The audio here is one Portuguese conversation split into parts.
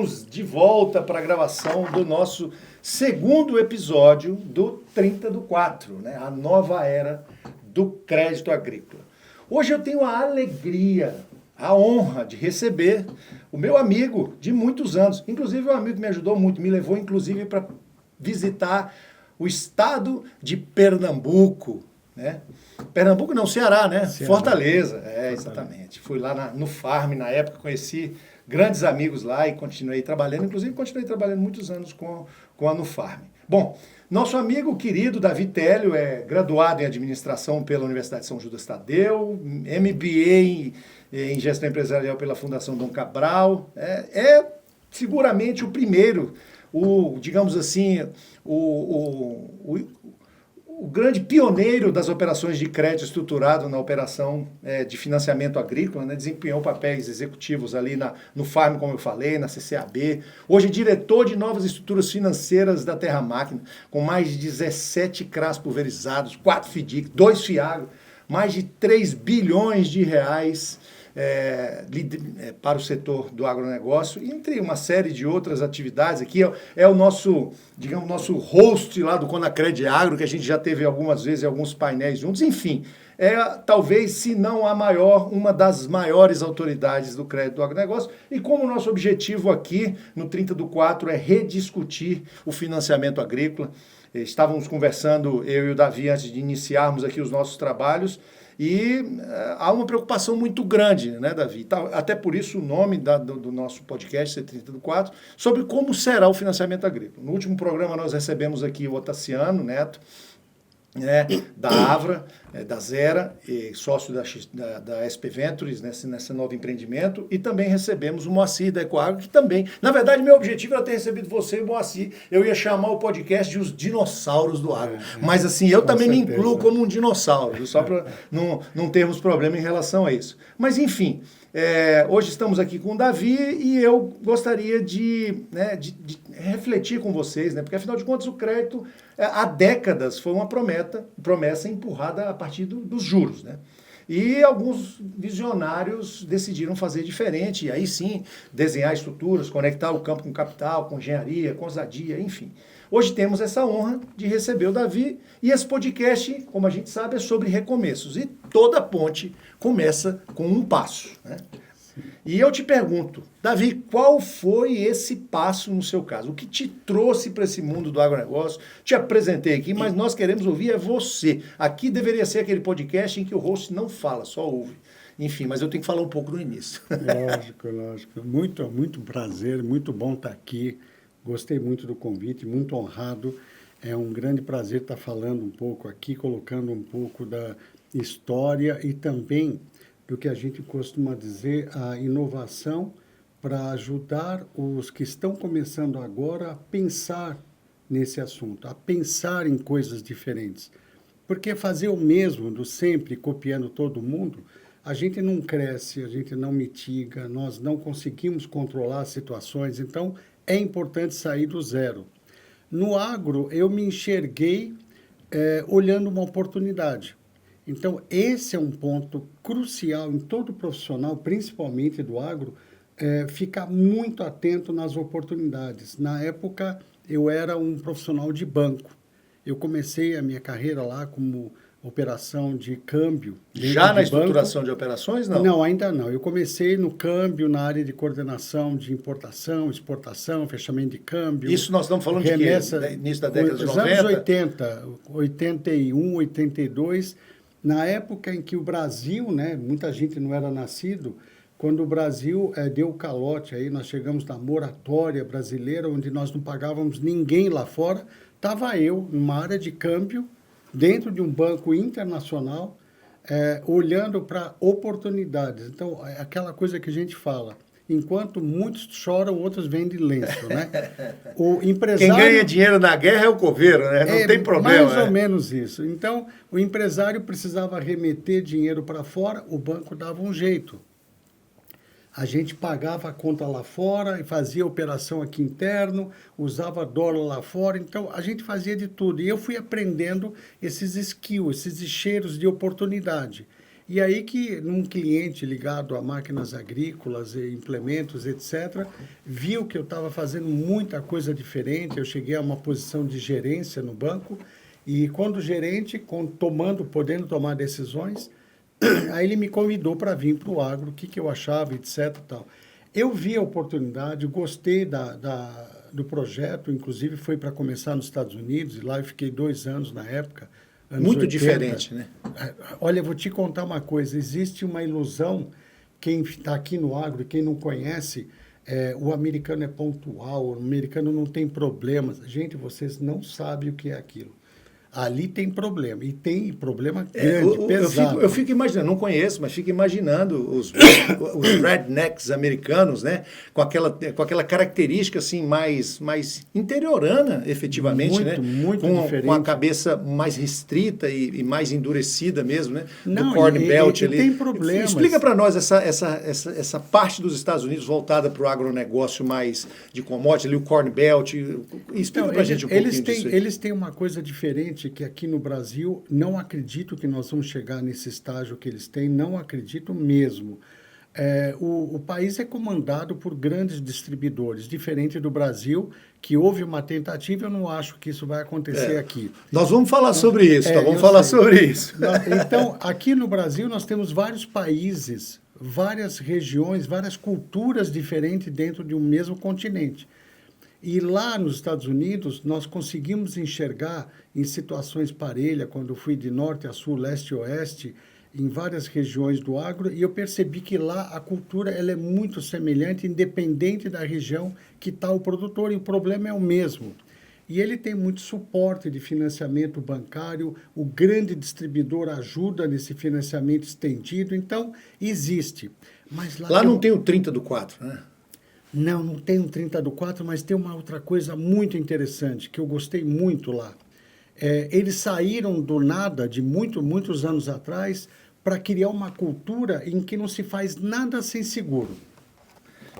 Estamos de volta para a gravação do nosso segundo episódio do 30 do 4, né? A nova era do crédito agrícola. Hoje eu tenho a alegria, a honra de receber o meu amigo de muitos anos. Inclusive, um amigo que me ajudou muito, me levou inclusive para visitar o estado de Pernambuco, né? Pernambuco não, Ceará, né? Ceará. Fortaleza, exatamente. Fui lá no Farm na época, conheci grandes amigos lá e continuei trabalhando, inclusive continuei trabalhando muitos anos com a Nufarm. Bom, nosso amigo querido Davi Télio é graduado em administração pela Universidade de São Judas Tadeu, MBA em gestão empresarial pela Fundação Dom Cabral, seguramente o primeiro, digamos assim, o grande pioneiro das operações de crédito estruturado na operação de financiamento agrícola, né? Desempenhou papéis executivos ali no Farm, como eu falei, na CCAB. Hoje é diretor de novas estruturas financeiras da Terra Máquina, com mais de 17 CRAs pulverizados, 4 FDIC, 2 FIAGRO, mais de 3 bilhões de reais para o setor do agronegócio, entre uma série de outras atividades. Aqui é o nosso, digamos, nosso host lá do Conacred Agro, que a gente já teve algumas vezes alguns painéis juntos. Enfim, talvez, se não a maior, uma das maiores autoridades do crédito do agronegócio. E como o nosso objetivo aqui no 30 do 4 é rediscutir o financiamento agrícola, estávamos conversando, eu e o Davi, antes de iniciarmos aqui os nossos trabalhos, e há uma preocupação muito grande, né, Davi? Até por isso o nome do nosso podcast, C30 do 4, sobre como será o financiamento agrícola. No último programa nós recebemos aqui o Otaciano Neto, da Avra, da Zera, sócio da SP Ventures, nesse novo empreendimento, e também recebemos o Moacir da Ecoagro, que também, na verdade, meu objetivo era ter recebido você e o Moacir. Eu ia chamar o podcast de Os Dinossauros do Agro, mas assim, eu também me incluo como um dinossauro, só para não termos problema em relação a isso. Mas enfim, hoje estamos aqui com o Davi e eu gostaria de refletir com vocês, né? Porque afinal de contas o crédito há décadas foi uma promessa empurrada a partir dos juros, né? E alguns visionários decidiram fazer diferente, e aí sim, desenhar estruturas, conectar o campo com capital, com engenharia, com ousadia, enfim. Hoje temos essa honra de receber o Davi, e esse podcast, como a gente sabe, é sobre recomeços. E toda ponte começa com um passo, né? E eu te pergunto, Davi, qual foi esse passo no seu caso? O que te trouxe para esse mundo do agronegócio? Te apresentei aqui, mas nós queremos ouvir você. Aqui deveria ser aquele podcast em que o host não fala, só ouve. Enfim, mas eu tenho que falar um pouco no início. Lógico. Muito prazer, muito bom estar aqui. Gostei muito do convite, muito honrado. É um grande prazer estar falando um pouco aqui, colocando um pouco da história e também do que a gente costuma dizer, a inovação para ajudar os que estão começando agora a pensar nesse assunto, a pensar em coisas diferentes. Porque fazer o mesmo, do sempre, copiando todo mundo, a gente não cresce, a gente não mitiga, nós não conseguimos controlar as situações, então é importante sair do zero. No agro, eu me enxerguei olhando uma oportunidade. Então, esse é um ponto crucial em todo profissional, principalmente do agro, ficar muito atento nas oportunidades. Na época, eu era um profissional de banco. Eu comecei a minha carreira lá como operação de câmbio. Já na estruturação de operações, não? Não, ainda não. Eu comecei no câmbio, na área de coordenação de importação, exportação, fechamento de câmbio. Isso nós estamos falando de quê? Início da década de 90? Os anos 80, 81, 82... Na época em que o Brasil, né, muita gente não era nascido, quando o Brasil deu o calote, aí nós chegamos na moratória brasileira, onde nós não pagávamos ninguém lá fora, estava eu, numa área de câmbio, dentro de um banco internacional, olhando para oportunidades. Então, é aquela coisa que a gente fala, enquanto muitos choram, outros vendem lenço, né? O empresário... Quem ganha dinheiro na guerra é o coveiro, né? Não tem problema. Mais ou menos isso. Então, o empresário precisava remeter dinheiro para fora, o banco dava um jeito. A gente pagava a conta lá fora e fazia operação aqui interno, usava dólar lá fora, então a gente fazia de tudo. E eu fui aprendendo esses skills, esses cheiros de oportunidade. E aí que um cliente ligado a máquinas agrícolas, e implementos, etc., viu que eu estava fazendo muita coisa diferente, eu cheguei a uma posição de gerência no banco, e quando gerente, podendo tomar decisões, aí ele me convidou para vir para o agro, o que eu achava, etc. Tal. Eu vi a oportunidade, gostei do projeto, inclusive foi para começar nos Estados Unidos, e lá eu fiquei 2 anos na época. Muito 80. diferente, né? Olha, eu vou te contar uma coisa, existe uma ilusão, quem está aqui no agro, quem não conhece, o americano é pontual, o americano não tem problemas. Gente, vocês não sabem o que é aquilo. Ali tem problema, e tem problema grande, pesado. Eu fico imaginando, não conheço, mas fico imaginando os rednecks americanos, né? Com aquela característica assim mais interiorana, efetivamente, muito, né? Muito diferente. Com a cabeça mais restrita e mais endurecida mesmo, né? Não, do Corn Belt ali. Tem problemas. Explica para nós essa parte dos Estados Unidos voltada para o agronegócio mais de commodity, ali o Corn Belt. Explica para a gente um pouquinho disso aí. Eles têm uma coisa diferente que aqui no Brasil, não acredito que nós vamos chegar nesse estágio que eles têm, não acredito mesmo. O país é comandado por grandes distribuidores, diferente do Brasil, que houve uma tentativa, eu não acho que isso vai acontecer aqui. Nós vamos falar sobre isso, vamos falar sobre isso. Então, aqui no Brasil, nós temos vários países, várias regiões, várias culturas diferentes dentro de um mesmo continente. E lá nos Estados Unidos, nós conseguimos enxergar em situações parelhas, quando eu fui de norte a sul, leste e oeste, em várias regiões do agro, e eu percebi que lá a cultura ela é muito semelhante, independente da região que está o produtor, e o problema é o mesmo. E ele tem muito suporte de financiamento bancário, o grande distribuidor ajuda nesse financiamento estendido, então existe. Mas lá não tem o 30/4, né? Não tem um 30/4, mas tem uma outra coisa muito interessante, que eu gostei muito lá. Eles saíram do nada, de muitos anos atrás, para criar uma cultura em que não se faz nada sem seguro.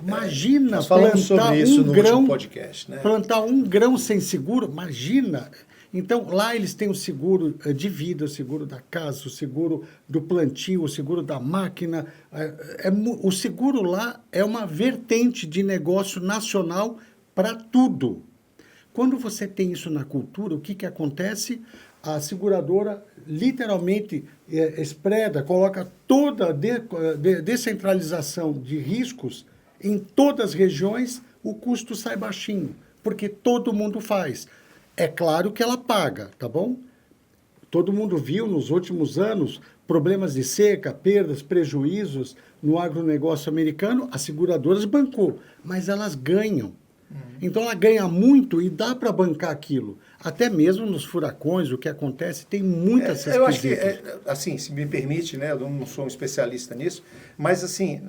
Imagina nós falamos sobre isso no último podcast, né? Plantar um grão sem seguro, imagina. Então, lá eles têm o seguro de vida, o seguro da casa, o seguro do plantio, o seguro da máquina. O seguro lá é uma vertente de negócio nacional para tudo. Quando você tem isso na cultura, o que acontece? A seguradora literalmente espreda, coloca toda a descentralização de riscos em todas as regiões, o custo sai baixinho, porque todo mundo faz. É claro que ela paga, tá bom? Todo mundo viu nos últimos anos problemas de seca, perdas, prejuízos no agronegócio americano, as seguradoras bancou, mas elas ganham. Então ela ganha muito e dá para bancar aquilo. Até mesmo nos furacões, o que acontece, tem muitas eu acho que, assim, se me permite, né, eu não sou um especialista nisso, mas assim,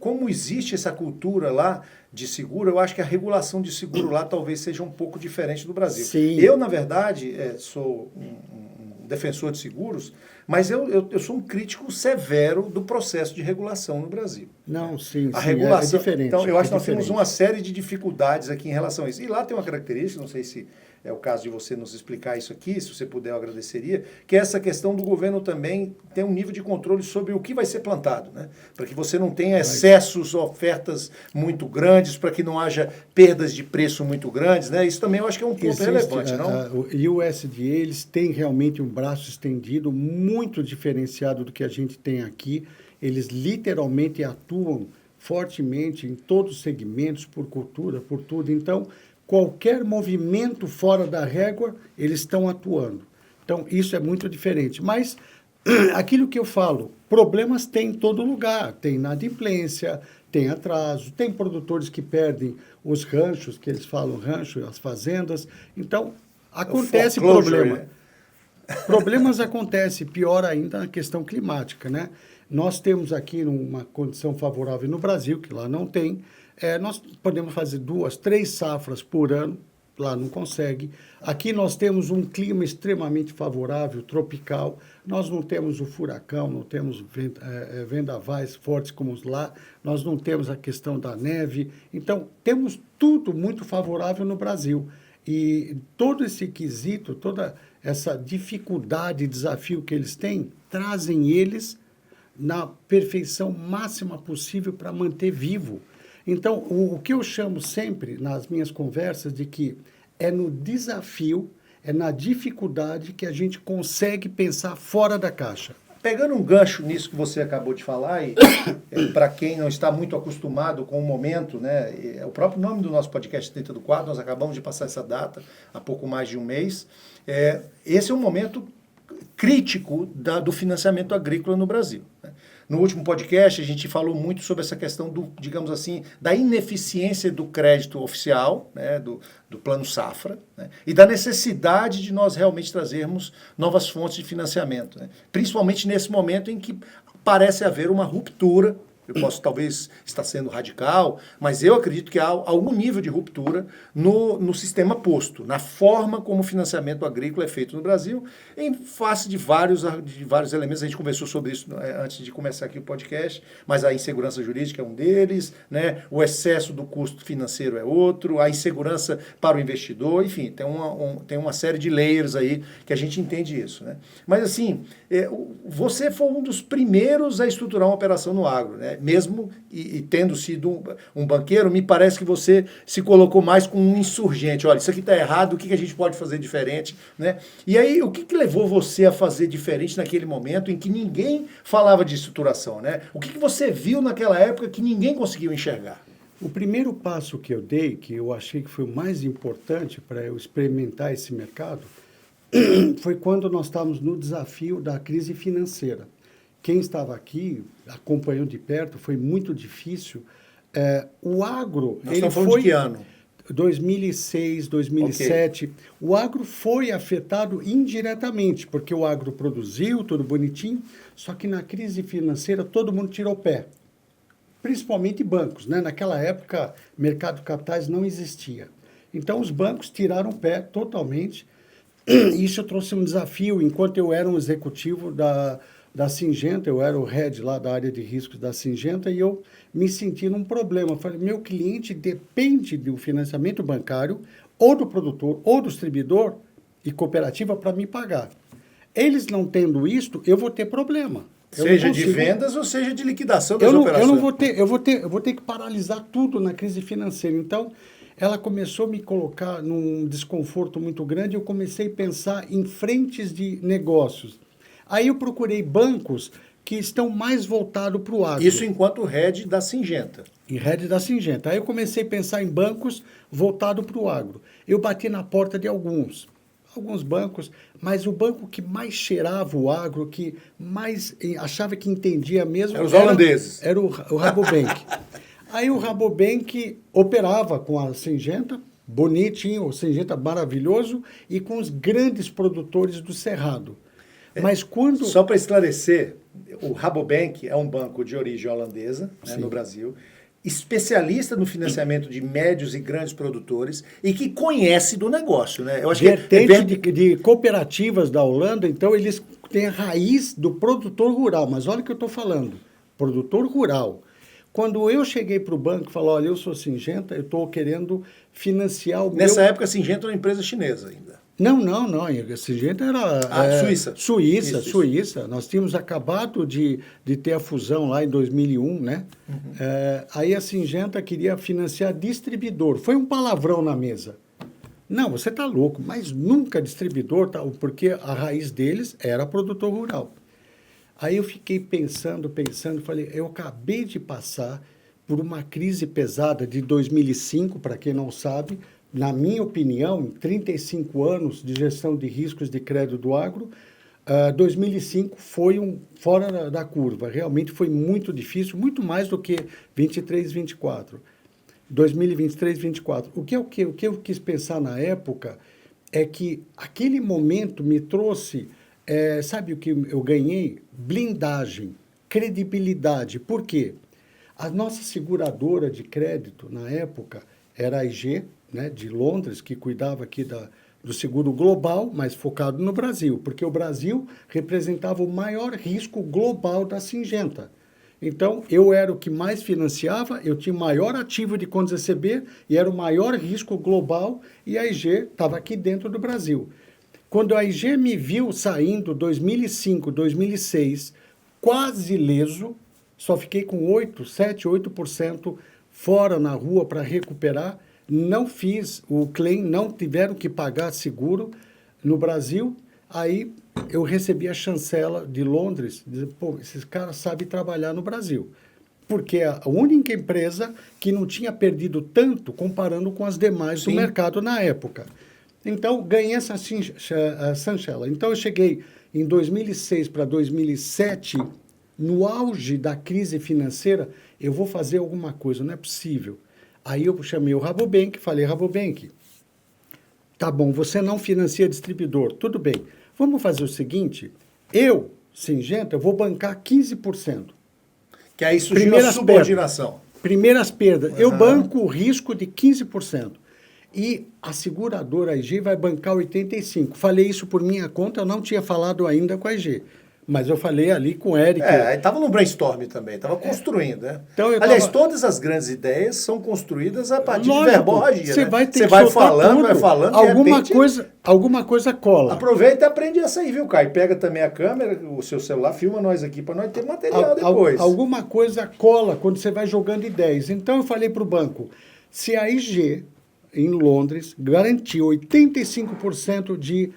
como existe essa cultura lá de seguro, eu acho que a regulação de seguro lá talvez seja um pouco diferente do Brasil. Sim. Eu, na verdade, sou um defensor de seguros, mas eu sou um crítico severo do processo de regulação no Brasil. Não, sim, a regulação, é diferente. Então, eu acho que nós temos uma série de dificuldades aqui em relação a isso. E lá tem uma característica, não sei se é o caso de você nos explicar isso aqui, se você puder, eu agradeceria, que é essa questão do governo também ter um nível de controle sobre o que vai ser plantado, né? Para que você não tenha excessos, ofertas muito grandes, para que não haja perdas de preço muito grandes, né? Isso também eu acho que é um ponto relevante, não? E o USDA, eles têm realmente um braço estendido muito diferenciado do que a gente tem aqui. Eles literalmente atuam fortemente em todos os segmentos, por cultura, por tudo. Então, qualquer movimento fora da régua, eles estão atuando. Então, isso é muito diferente. Mas, aquilo que eu falo, problemas tem em todo lugar. Tem inadimplência, tem atraso, tem produtores que perdem os ranchos, que eles falam rancho, as fazendas. Então, acontece problema. Problemas acontecem, pior ainda na questão climática, né? Nós temos aqui uma condição favorável no Brasil, que lá não tem. Nós podemos fazer 2, 3 safras por ano, lá não consegue. Aqui nós temos um clima extremamente favorável, tropical. Nós não temos o furacão, não temos vendavais fortes como os lá. Nós não temos a questão da neve. Então, temos tudo muito favorável no Brasil. E todo esse quesito, toda essa dificuldade, desafio que eles têm, trazem eles na perfeição máxima possível para manter vivo. Então, o que eu chamo sempre nas minhas conversas de que é no desafio, é na dificuldade que a gente consegue pensar fora da caixa. Pegando um gancho nisso que você acabou de falar, e para quem não está muito acostumado com o momento, né, é o próprio nome do nosso podcast 30 do 4, nós acabamos de passar essa data há pouco mais de um mês. Esse é um momento crítico do financiamento agrícola no Brasil, né? No último podcast, a gente falou muito sobre essa questão digamos assim, da ineficiência do crédito oficial, né, do Plano Safra, né, e da necessidade de nós realmente trazermos novas fontes de financiamento, né, principalmente nesse momento em que parece haver uma ruptura. Eu posso talvez estar sendo radical, mas eu acredito que há algum nível de ruptura no sistema posto, na forma como o financiamento agrícola é feito no Brasil, em face de vários elementos. A gente conversou sobre isso antes de começar aqui o podcast, mas a insegurança jurídica é um deles, né? O excesso do custo financeiro é outro, a insegurança para o investidor, enfim, tem uma série de layers aí que a gente entende isso, né? Mas assim, você foi um dos primeiros a estruturar uma operação no agro, né? Mesmo e tendo sido um banqueiro, me parece que você se colocou mais como um insurgente. Olha, isso aqui está errado, o que a gente pode fazer diferente, né? E aí, o que levou você a fazer diferente naquele momento em que ninguém falava de estruturação, né? O que você viu naquela época que ninguém conseguiu enxergar? O primeiro passo que eu dei, que eu achei que foi o mais importante para eu experimentar esse mercado, foi quando nós estávamos no desafio da crise financeira. Quem estava aqui, acompanhou de perto, foi muito difícil. O agro... Nós estamos falando de que ano? 2006, 2007. Okay. O agro foi afetado indiretamente, porque o agro produziu, tudo bonitinho, só que na crise financeira todo mundo tirou o pé. Principalmente bancos, né? Naquela época, mercado de capitais não existia. Então, os bancos tiraram o pé totalmente. Isso trouxe um desafio. Enquanto eu era um executivo da Syngenta, eu era o head lá da área de riscos da Syngenta, e eu me senti num problema. Eu falei, meu cliente depende do financiamento bancário, ou do produtor, ou do distribuidor e cooperativa para me pagar. Eles não tendo isto, eu vou ter problema. Seja de vendas ou seja de liquidação das operações. Eu vou ter que paralisar tudo na crise financeira. Então, ela começou a me colocar num desconforto muito grande, eu comecei a pensar em frentes de negócios. Aí eu procurei bancos que estão mais voltados para o agro. Isso enquanto head da Syngenta. Em head da Syngenta. Aí eu comecei a pensar em bancos voltados para o agro. Eu bati na porta de alguns bancos, mas o banco que mais cheirava o agro, que mais achava que entendia mesmo... Eram os holandeses. Era o Rabobank. Aí o Rabobank operava com a Syngenta, bonitinho, o Syngenta maravilhoso, e com os grandes produtores do Cerrado. Mas quando... Só para esclarecer, o Rabobank é um banco de origem holandesa, né, no Brasil, especialista no financiamento de médios e grandes produtores e que conhece do negócio, né? Eu acho de cooperativas da Holanda, então eles têm a raiz do produtor rural. Mas olha o que eu estou falando, produtor rural. Quando eu cheguei para o banco e falei, olha, eu sou Syngenta, eu estou querendo financiar o Nessa época, a Syngenta era uma empresa chinesa ainda. Não. A Syngenta era... Suíça. Suíça. Nós tínhamos acabado de ter a fusão lá em 2001, né? Uhum. Aí a Syngenta queria financiar distribuidor. Foi um palavrão na mesa. Não, você está louco, mas nunca distribuidor, porque a raiz deles era produtor rural. Aí eu fiquei pensando, falei, eu acabei de passar por uma crise pesada de 2005, para quem não sabe. Na minha opinião, 35 anos de gestão de riscos de crédito do agro, 2005 foi fora da curva. Realmente foi muito difícil, muito mais do que 23, 24. 2023, 24. O que eu quis pensar na época é que aquele momento me trouxe, sabe o que eu ganhei? Blindagem, credibilidade. Por quê? A nossa seguradora de crédito, na época, era a IG, né, de Londres, que cuidava aqui do seguro global, mas focado no Brasil, porque o Brasil representava o maior risco global da Syngenta. Então, eu era o que mais financiava, eu tinha o maior ativo de contas receber e era o maior risco global, e a IG estava aqui dentro do Brasil. Quando a IG me viu saindo 2005, 2006, quase leso, só fiquei com 8% fora na rua para recuperar, não fiz o claim, não tiveram que pagar seguro no Brasil, aí eu recebi a chancela de Londres, dizendo, pô, esses caras sabem trabalhar no Brasil, porque é a única empresa que não tinha perdido tanto comparando com as demais do mercado na época. Então, ganhei essa chancela. Então, eu cheguei em 2006 para 2007, no auge da crise financeira, eu vou fazer alguma coisa, não é possível. Aí eu chamei o Rabobank, falei, Rabobank, tá bom, você não financia distribuidor, tudo bem. Vamos fazer o seguinte, eu, Syngenta, eu vou bancar 15%. Que aí surgiu a subordinação. Primeiras perdas. Eu banco o risco de 15%. E a seguradora IG vai bancar 85%. Falei isso por minha conta, eu não tinha falado ainda com a IG. Mas eu falei ali com o Eric. Estava no brainstorm também, estava construindo, né? Então, aliás, todas as grandes ideias são construídas a partir de verborragia, você né? vai ter você que vai falando, alguma coisa cola. Aproveita e aprende essa aí, viu, Caio? Pega também a câmera, o seu celular, filma nós aqui para nós ter material depois. Alguma coisa cola quando você vai jogando ideias. Então eu falei para o banco, se a IG, em Londres, garantiu 85% de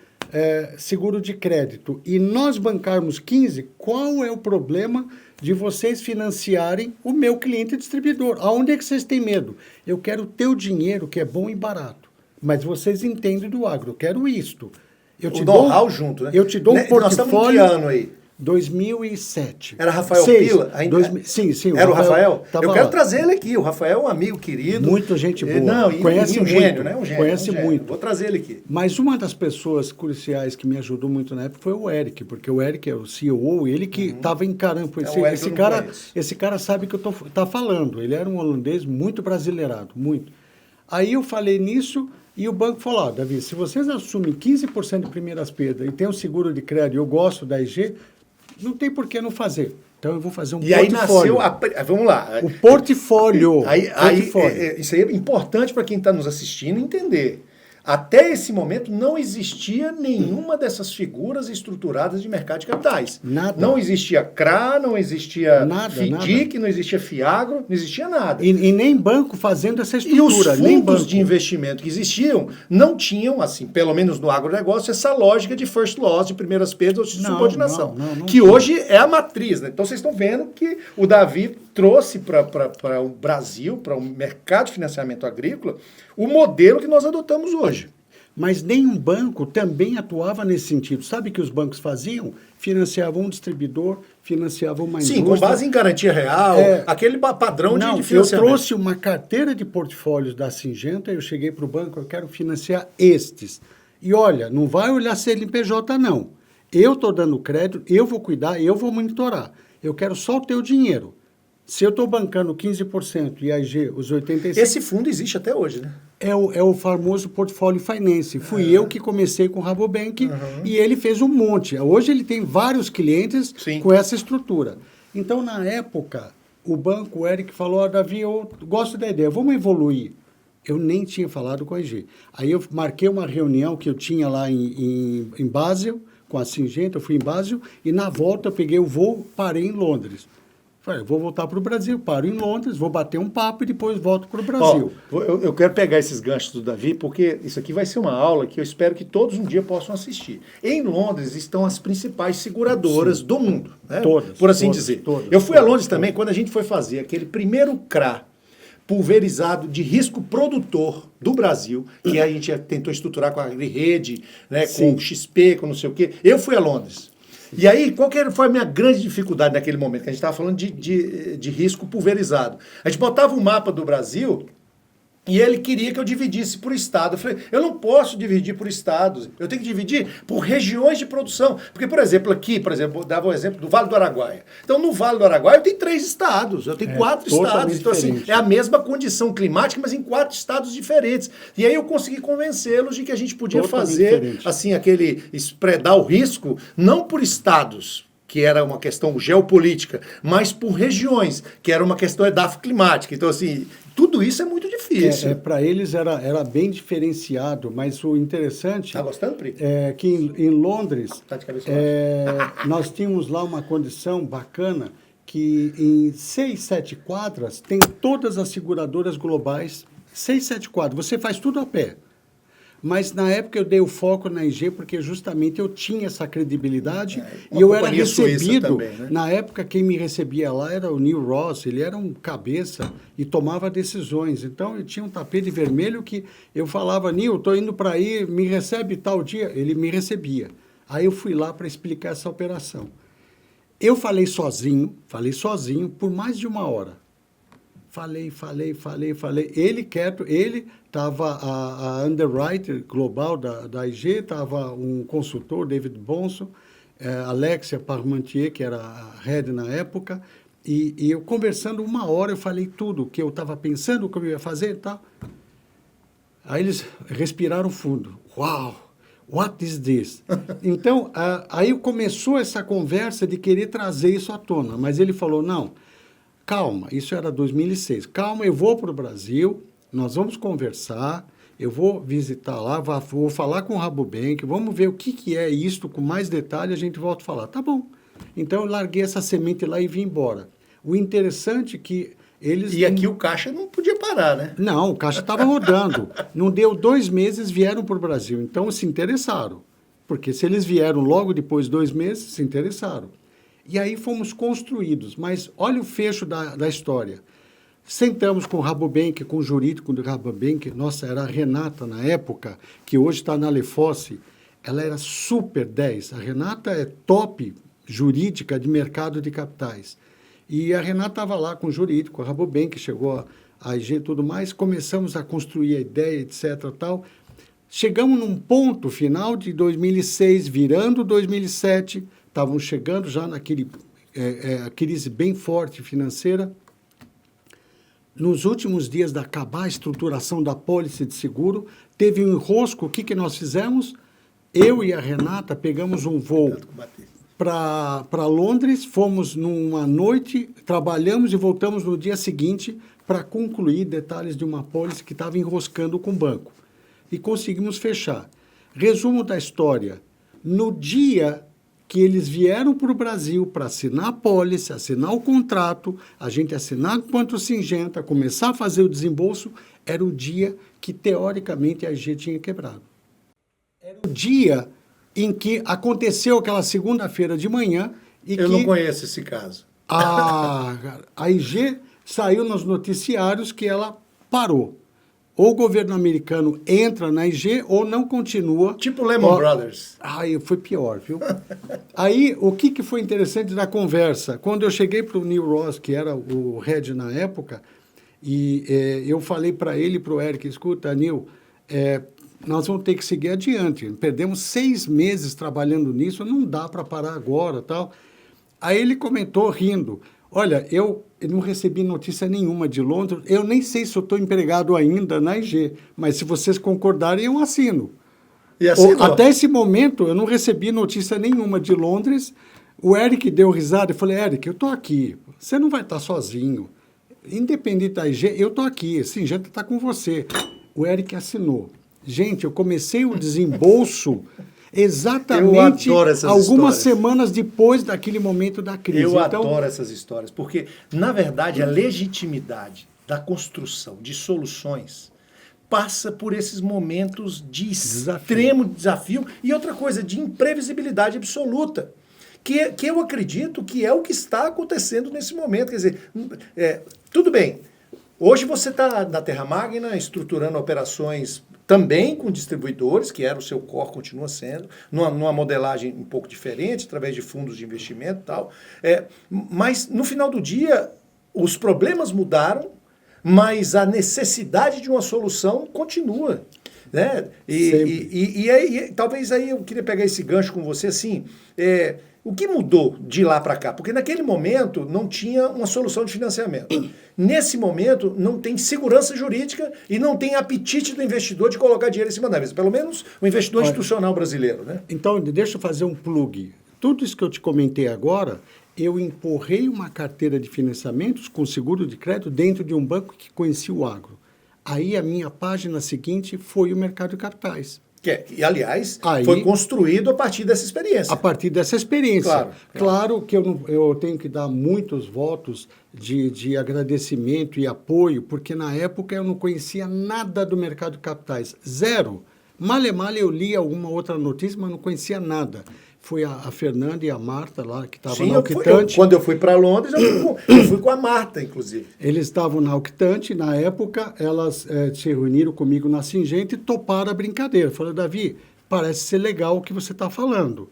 seguro de crédito e nós bancarmos 15%, qual é o problema de vocês financiarem o meu cliente distribuidor? Aonde é que vocês têm medo? Eu quero ter o dinheiro que é bom e barato, mas vocês entendem do agro, eu quero isto. O know-how junto, né? Eu te dou um portfólio... Nós estamos em que ano aí? 2007. Era Rafael Pila? Sim. Era o Rafael? Eu quero lá. trazer ele aqui. O Rafael é um amigo querido. Muita gente boa. Não, conhece um gênio, né? Um gênio. Conhece muito. Vou trazer ele aqui. Mas uma das pessoas cruciais que me ajudou muito na época foi o Eric, porque o Eric é o CEO, ele que estava encarando. Esse cara sabe que eu tá falando. Ele era um holandês muito brasileirado, muito. Aí eu falei nisso e o banco falou, Davi, se vocês assumem 15% de primeiras perdas e tem um seguro de crédito, eu gosto da IG, não tem por que não fazer. Então eu vou fazer um portfólio. E aí nasceu vamos lá. O portfólio. Isso aí é importante para quem está nos assistindo entender. Até esse momento não existia nenhuma dessas figuras estruturadas de mercado de capitais. Nada. Não existia CRA, não existia FIDIC, nada. Não existia FIAGRO, não existia nada. E nem banco fazendo essa estrutura. E os fundos de investimento que existiam não tinham, assim, pelo menos no agronegócio, essa lógica de first loss, de primeiras perdas ou de subordinação. Não que hoje é a matriz, né? Então vocês estão vendo que o Davi trouxe para o Brasil, para o mercado de financiamento agrícola, o modelo que nós adotamos hoje. Mas nenhum banco também atuava nesse sentido. Sabe o que os bancos faziam? Financiavam um distribuidor, financiavam uma indústria. Sim, com base em garantia real, aquele padrão de financiamento. Eu trouxe uma carteira de portfólios da Syngenta, eu cheguei para o banco, eu quero financiar estes. E olha, não vai olhar CNPJ não. Eu estou dando crédito, eu vou cuidar, eu vou monitorar. Eu quero só o teu dinheiro. Se eu estou bancando 15% e a IG os 85%... Esse fundo existe até hoje, né? É o famoso Portfólio Finance. Fui eu que comecei com o Rabobank e ele fez um monte. Hoje ele tem vários clientes com essa estrutura. Então, na época, o banco, o Eric falou, Davi, eu gosto da ideia, vamos evoluir. Eu nem tinha falado com a IG. Aí eu marquei uma reunião que eu tinha lá em Basel, com a Syngenta, eu fui em Basel, e na volta eu peguei o voo, parei em Londres. Falei, vou voltar para o Brasil, paro em Londres, vou bater um papo e depois volto para o Brasil. Eu quero pegar esses ganchos do Davi, porque isso aqui vai ser uma aula que eu espero que todos um dia possam assistir. Em Londres estão as principais seguradoras do mundo, né? Todas. Por assim dizer. Eu fui a Londres também quando a gente foi fazer aquele primeiro CRA pulverizado de risco produtor do Brasil, que a gente tentou estruturar com a AgriRede, né, com o XP, com não sei o quê. Eu fui a Londres. E aí, qual que foi a minha grande dificuldade naquele momento? Que a gente estava falando de risco pulverizado. A gente botava um mapa do Brasil e ele queria que eu dividisse por estado. Eu falei, eu não posso dividir por estados, eu tenho que dividir por regiões de produção. Porque, por exemplo, aqui, eu dava o exemplo do Vale do Araguaia. Então, no Vale do Araguaia, eu tenho 3 estados, eu tenho 4 estados. Então, assim, é a mesma condição climática, mas em 4 estados diferentes. E aí eu consegui convencê-los de que a gente podia fazer, assim, spreadar o risco, não por estados, que era uma questão geopolítica, mas por regiões, que era uma questão edafoclimática. Então, assim, tudo isso é muito difícil. Para eles era bem diferenciado, mas o interessante... Tá gostando, Pri? É que em Londres, Tá de cabeça nós tínhamos lá uma condição bacana que em 6, 7 quadras tem todas as seguradoras globais, 6, 7 quadras, você faz tudo a pé. Mas na época eu dei o foco na IG porque justamente eu tinha essa credibilidade e eu era recebido. Também, né? Na época quem me recebia lá era o Neil Ross, ele era um cabeça e tomava decisões. Então eu tinha um tapete vermelho que eu falava, Neil, estou indo para aí, me recebe tal dia. Ele me recebia. Aí eu fui lá para explicar essa operação. Eu falei sozinho por mais de 1 hora. Falei. Ele quieto, ele estava a underwriter global da IG, estava um consultor, David Bonson, Alexia Parmentier, que era a head na época, e eu conversando 1 hora, eu falei tudo o que eu estava pensando, o que eu ia fazer e tal. Aí eles respiraram fundo. Uau! What is this? Então, aí começou essa conversa de querer trazer isso à tona, mas ele falou, não, calma, isso era 2006, calma, eu vou para o Brasil, nós vamos conversar, eu vou visitar lá, vou falar com o Rabobank, vamos ver o que é isto, com mais detalhe a gente volta a falar. Tá bom. Então eu larguei essa semente lá e vim embora. O interessante é que eles... E aqui o caixa não podia parar, né? Não, o caixa estava rodando. Não deu 2 meses, vieram para o Brasil. Então se interessaram. Porque se eles vieram logo depois de 2 meses, se interessaram. E aí fomos construídos. Mas olha o fecho da história. Sentamos com o Rabobank, com o jurídico do Rabobank. Nossa, era a Renata na época, que hoje está na Lefosse. Ela era super 10. A Renata é top jurídica de mercado de capitais. E a Renata estava lá com o jurídico, a Rabobank, chegou a IG e tudo mais. Começamos a construir a ideia, etc. Tal. Chegamos num ponto final de 2006, virando 2007. Estavam chegando já naquele crise bem forte financeira. Nos últimos dias de acabar a estruturação da pólice de seguro, teve um enrosco. O que nós fizemos? Eu e a Renata pegamos um voo para Londres, fomos numa noite, trabalhamos e voltamos no dia seguinte para concluir detalhes de uma pólice que estava enroscando com o banco. E conseguimos fechar. Resumo da história. No dia que eles vieram para o Brasil para assinar a pólice, assinar o contrato, a gente assinar quanto Singenta, começar a fazer o desembolso, era o dia que, teoricamente, a IG tinha quebrado. Era o dia em que aconteceu aquela segunda-feira de manhã e Eu não conheço esse caso. A IG saiu nos noticiários que ela parou. Ou o governo americano entra na IG ou não continua. Tipo Lehman Brothers. Foi pior, viu? Aí, o que foi interessante da conversa? Quando eu cheguei para o Neil Ross, que era o head na época, e eu falei para ele e para o Eric, escuta, Neil, nós vamos ter que seguir adiante. Perdemos 6 meses trabalhando nisso, não dá para parar agora, tal. Aí ele comentou, rindo, olha, eu não recebi notícia nenhuma de Londres, eu nem sei se eu estou empregado ainda na IG, mas se vocês concordarem, eu assino. E assinou. Até esse momento, eu não recebi notícia nenhuma de Londres. O Eric deu risada e falei, Eric, eu estou aqui, você não vai estar sozinho. Independente da IG, eu estou aqui, a Singenta está com você. O Eric assinou. Gente, eu comecei o desembolso exatamente algumas semanas depois daquele momento da crise. Eu adoro essas histórias, porque, na verdade, a legitimidade da construção de soluções passa por esses momentos de extremo desafio e outra coisa, de imprevisibilidade absoluta. Que eu acredito que é o que está acontecendo nesse momento. Quer dizer, tudo bem, hoje você está na Terra Magna estruturando operações também com distribuidores, que era o seu core, continua sendo, numa modelagem um pouco diferente, através de fundos de investimento e tal. Mas, no final do dia, os problemas mudaram, mas a necessidade de uma solução continua. Né? E talvez aí eu queria pegar esse gancho com você, assim, o que mudou de lá para cá? Porque naquele momento não tinha uma solução de financiamento. Nesse momento não tem segurança jurídica e não tem apetite do investidor de colocar dinheiro em cima da mesa. Pelo menos o investidor institucional brasileiro. Né? Então, deixa eu fazer um plug. tudo isso que eu te comentei agora, eu empurrei uma carteira de financiamentos com seguro de crédito dentro de um banco que conhecia o agro. Aí a minha página seguinte foi o mercado de capitais. E, aliás, foi construído a partir dessa experiência. A partir dessa experiência. Claro que eu tenho que dar muitos votos de agradecimento e apoio, porque na época eu não conhecia nada do mercado de capitais. Zero. Male eu li alguma outra notícia, mas não conhecia nada. Foi a Fernanda e a Marta lá, que estavam na Octante. Quando eu fui para Londres, eu fui com a Marta, inclusive. Eles estavam na Octante, na época, elas se reuniram comigo na Singenta e toparam a brincadeira. Falaram, Davi, parece ser legal o que você está falando.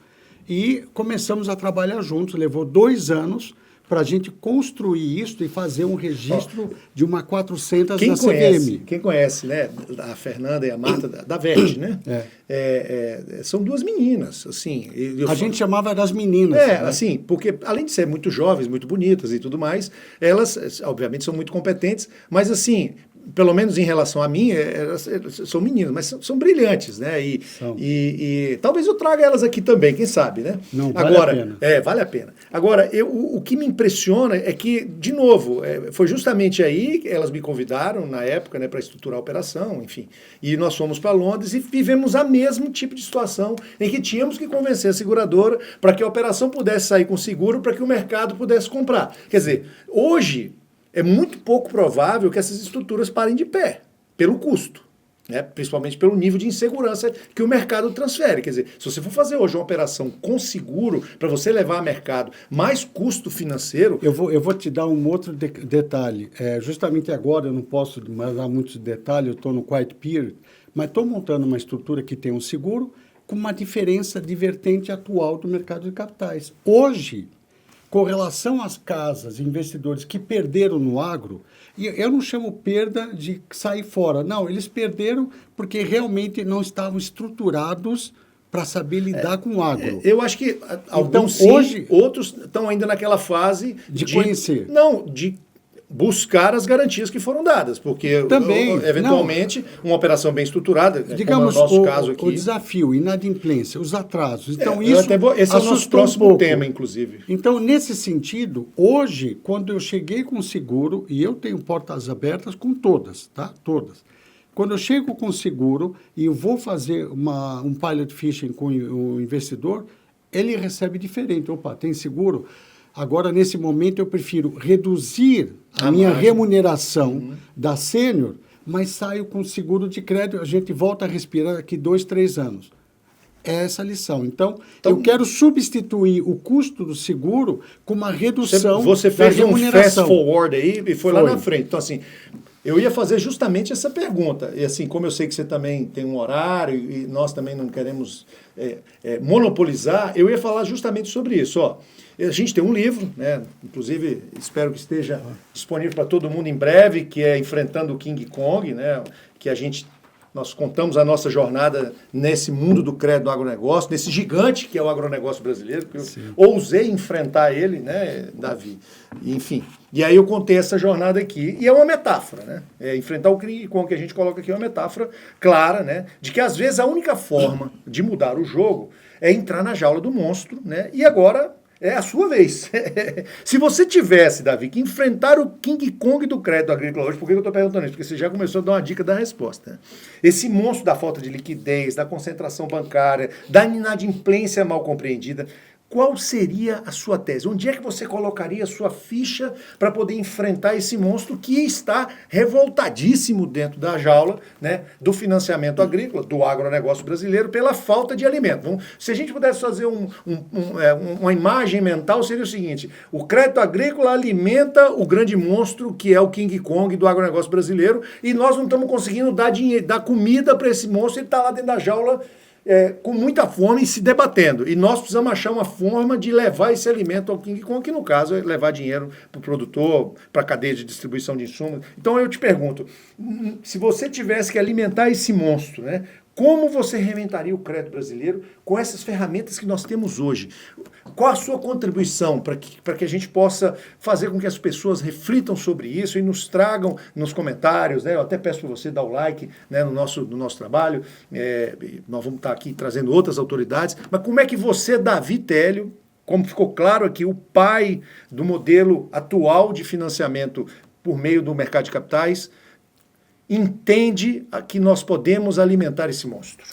E começamos a trabalhar juntos, levou 2 anos para a gente construir isso e fazer um registro de uma 400 da CVM. Quem conhece, né, a Fernanda e a Marta, da Verde, né? São 2 meninas, assim. A gente chamava das meninas. Né? Assim, porque além de ser muito jovens, muito bonitas e tudo mais, elas, obviamente, são muito competentes, mas assim, pelo menos em relação a mim, elas são meninas, mas são brilhantes, né? E talvez eu traga elas aqui também, quem sabe, né? Não, vale a pena. Vale a pena. Agora, o que me impressiona é que, de novo, foi justamente aí que elas me convidaram, na época, né, para estruturar a operação, enfim. E nós fomos para Londres e vivemos a mesmo tipo de situação em que tínhamos que convencer a seguradora para que a operação pudesse sair com seguro, para que o mercado pudesse comprar. Quer dizer, hoje é muito pouco provável que essas estruturas parem de pé, pelo custo, né? Principalmente pelo nível de insegurança que o mercado transfere. Quer dizer, se você for fazer hoje uma operação com seguro, para você levar a mercado mais custo financeiro... Eu vou te dar um outro detalhe. Justamente agora eu não posso mais dar muitos detalhes, eu estou no quiet period, mas estou montando uma estrutura que tem um seguro com uma diferença de vertente atual do mercado de capitais. Hoje, com relação às casas, investidores que perderam no agro, e eu não chamo perda de sair fora. Não, eles perderam porque realmente não estavam estruturados para saber lidar com o agro. Eu acho que alguns sim, hoje, outros estão ainda naquela fase de conhecer. Não, de buscar as garantias que foram dadas, porque também, eventualmente uma operação bem estruturada, digamos, como é o nosso caso aqui. O desafio, inadimplência, os atrasos. Então esse é o nosso próximo tema, inclusive. Então, nesse sentido, hoje, quando eu cheguei com o seguro, e eu tenho portas abertas com todas, tá? Todas. Quando eu chego com o seguro e eu vou fazer um pilot fishing com o investidor, ele recebe diferente. Opa, tem seguro? Agora, nesse momento, eu prefiro reduzir a minha remuneração da sênior, mas saio com seguro de crédito, a gente volta a respirar daqui 2, 3 anos. É essa a lição. Então, eu quero substituir o custo do seguro com uma redução você da fez remuneração. Um fast forward aí e foi lá na frente. Então, assim, eu ia fazer justamente essa pergunta. E assim, como eu sei que você também tem um horário e nós também não queremos monopolizar, eu ia falar justamente sobre isso. Ó, a gente tem um livro, né? Inclusive espero que esteja disponível para todo mundo em breve, que é Enfrentando o King Kong, né? Que nós contamos a nossa jornada nesse mundo do crédito do agronegócio, nesse gigante que é o agronegócio brasileiro, que eu ousei enfrentar ele, né, Davi? Enfim, e aí eu contei essa jornada aqui, e é uma metáfora, né? Enfrentar o King Kong que a gente coloca aqui é uma metáfora clara, né? De que às vezes a única forma de mudar o jogo é entrar na jaula do monstro, né? E agora é a sua vez. Se você tivesse, Davi, que enfrentar o King Kong do crédito agrícola hoje, por que eu estou perguntando isso? Porque você já começou a dar uma dica da resposta. Né? Esse monstro da falta de liquidez, da concentração bancária, da inadimplência mal compreendida, qual seria a sua tese? Onde é que você colocaria a sua ficha para poder enfrentar esse monstro que está revoltadíssimo dentro da jaula, né, do financiamento agrícola, do agronegócio brasileiro, pela falta de alimento? Se a gente pudesse fazer uma imagem mental, seria o seguinte: o crédito agrícola alimenta o grande monstro que é o King Kong do agronegócio brasileiro e nós não estamos conseguindo dar comida para esse monstro, ele está lá dentro da jaula com muita fome e se debatendo. E nós precisamos achar uma forma de levar esse alimento ao King Kong, que no caso é levar dinheiro para o produtor, para a cadeia de distribuição de insumos. Então eu te pergunto, se você tivesse que alimentar esse monstro, né, como você reinventaria o crédito brasileiro com essas ferramentas que nós temos hoje? Qual a sua contribuição para que a gente possa fazer com que as pessoas reflitam sobre isso e nos tragam nos comentários, né? Eu até peço para você dar o like, né, no nosso trabalho. Nós vamos estar aqui trazendo outras autoridades. Mas como é que você, Davi Télio, como ficou claro aqui, o pai do modelo atual de financiamento por meio do mercado de capitais, entende que nós podemos alimentar esse monstro?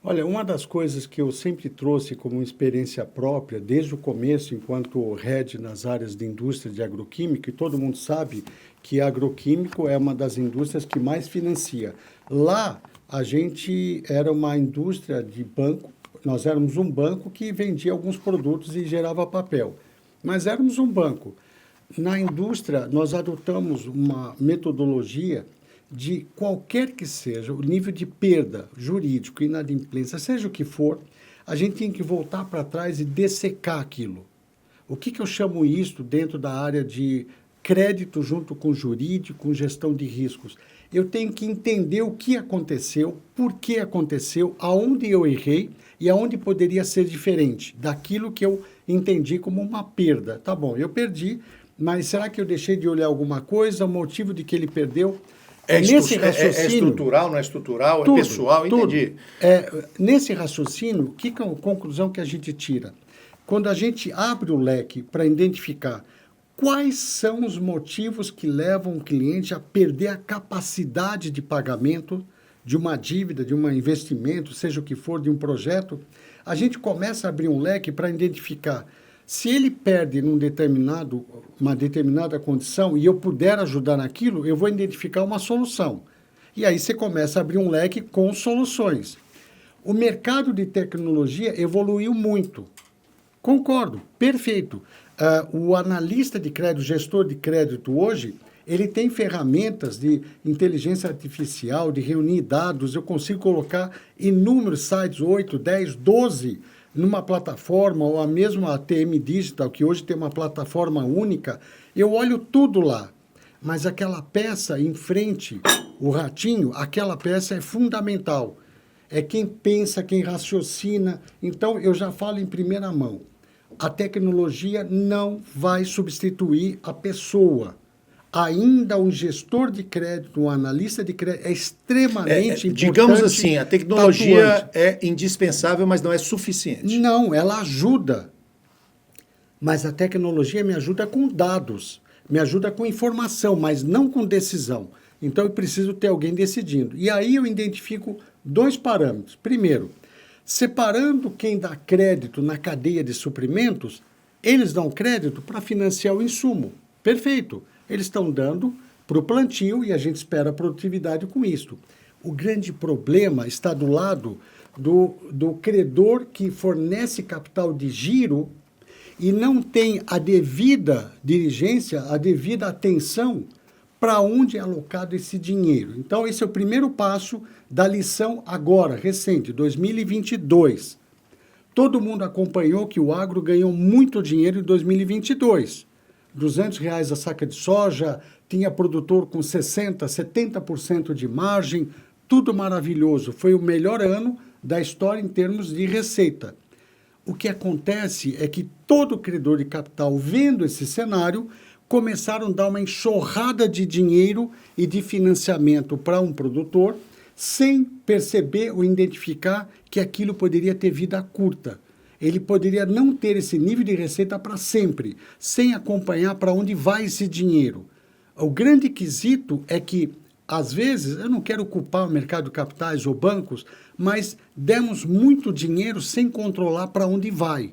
Olha, uma das coisas que eu sempre trouxe como experiência própria, desde o começo, enquanto head nas áreas de indústria de agroquímica, e todo mundo sabe que agroquímico é uma das indústrias que mais financia. Lá, a gente era uma indústria de banco, nós éramos um banco que vendia alguns produtos e gerava papel, mas éramos um banco. Na indústria, nós adotamos uma metodologia de qualquer que seja o nível de perda jurídico, inadimplência, seja o que for, a gente tem que voltar para trás e dessecar aquilo. O que eu chamo isso dentro da área de crédito junto com jurídico, com gestão de riscos? Eu tenho que entender o que aconteceu, por que aconteceu, aonde eu errei e aonde poderia ser diferente daquilo que eu entendi como uma perda. Tá bom, eu perdi, mas será que eu deixei de olhar alguma coisa, o motivo de que ele perdeu? Nesse raciocínio, é estrutural, não é estrutural, tudo, é pessoal, entendi. Nesse raciocínio, que é a conclusão que a gente tira? Quando a gente abre o leque para identificar quais são os motivos que levam o cliente a perder a capacidade de pagamento de uma dívida, de um investimento, seja o que for, de um projeto, a gente começa a abrir um leque para identificar se ele perde uma determinada condição e eu puder ajudar naquilo, eu vou identificar uma solução. E aí você começa a abrir um leque com soluções. O mercado de tecnologia evoluiu muito. Concordo, perfeito. O analista de crédito, gestor de crédito hoje, ele tem ferramentas de inteligência artificial, de reunir dados. Eu consigo colocar inúmeros sites, 8, 10, 12, numa plataforma, ou a mesma ATM Digital, que hoje tem uma plataforma única. Eu olho tudo lá. Mas aquela peça em frente, o ratinho, aquela peça é fundamental. É quem pensa, quem raciocina. Então, eu já falo em primeira mão. A tecnologia não vai substituir a pessoa. Ainda um gestor de crédito, um analista de crédito é extremamente importante. Digamos assim, a tecnologia é indispensável, mas não é suficiente. Não, ela ajuda. Mas a tecnologia me ajuda com dados, me ajuda com informação, mas não com decisão. Então, eu preciso ter alguém decidindo. E aí eu identifico 2 parâmetros. Primeiro, separando quem dá crédito na cadeia de suprimentos, eles dão crédito para financiar o insumo. Perfeito. Eles estão dando para o plantio e a gente espera a produtividade com isso. O grande problema está do lado do credor que fornece capital de giro e não tem a devida diligência, a devida atenção para onde é alocado esse dinheiro. Então, esse é o primeiro passo da lição agora, recente, 2022. Todo mundo acompanhou que o agro ganhou muito dinheiro em 2022. R$200 a saca de soja, tinha produtor com 60%, 70% de margem, tudo maravilhoso. Foi o melhor ano da história em termos de receita. O que acontece é que todo credor de capital, vendo esse cenário, começaram a dar uma enxurrada de dinheiro e de financiamento para um produtor, sem perceber ou identificar que aquilo poderia ter vida curta. Ele poderia não ter esse nível de receita para sempre, sem acompanhar para onde vai esse dinheiro. O grande quesito é que, às vezes, eu não quero culpar o mercado de capitais ou bancos, mas demos muito dinheiro sem controlar para onde vai.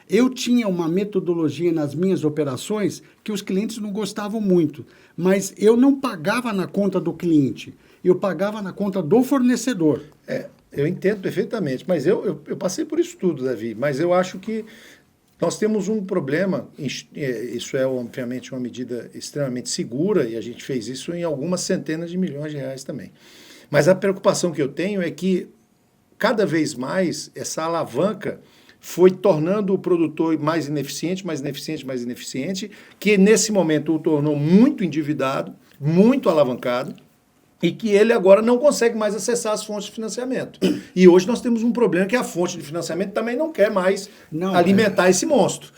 Eu tinha uma metodologia nas minhas operações que os clientes não gostavam muito, mas eu não pagava na conta do cliente, eu pagava na conta do fornecedor. Eu entendo perfeitamente, mas eu passei por isso tudo, Davi, mas eu acho que nós temos um problema, isso é obviamente uma medida extremamente segura e a gente fez isso em algumas centenas de milhões de reais também. Mas a preocupação que eu tenho é que cada vez mais essa alavanca foi tornando o produtor mais ineficiente, mais ineficiente, mais ineficiente, que nesse momento o tornou muito endividado, muito alavancado, e que ele agora não consegue mais acessar as fontes de financiamento. E hoje nós temos um problema que a fonte de financiamento também não quer mais alimentar esse monstro.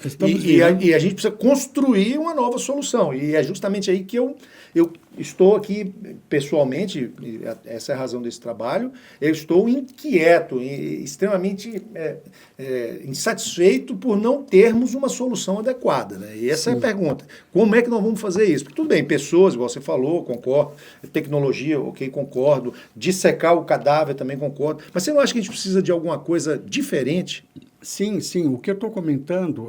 E a gente precisa construir uma nova solução. E é justamente aí que eu estou aqui pessoalmente, essa é a razão desse trabalho, eu estou inquieto, extremamente insatisfeito por não termos uma solução adequada. Né? E essa é a pergunta. Como é que nós vamos fazer isso? Porque tudo bem, pessoas, igual você falou, concordo, tecnologia, ok, concordo, dissecar o cadáver também concordo, mas você não acha que a gente precisa de alguma coisa diferente? Sim, sim. O que eu estou comentando,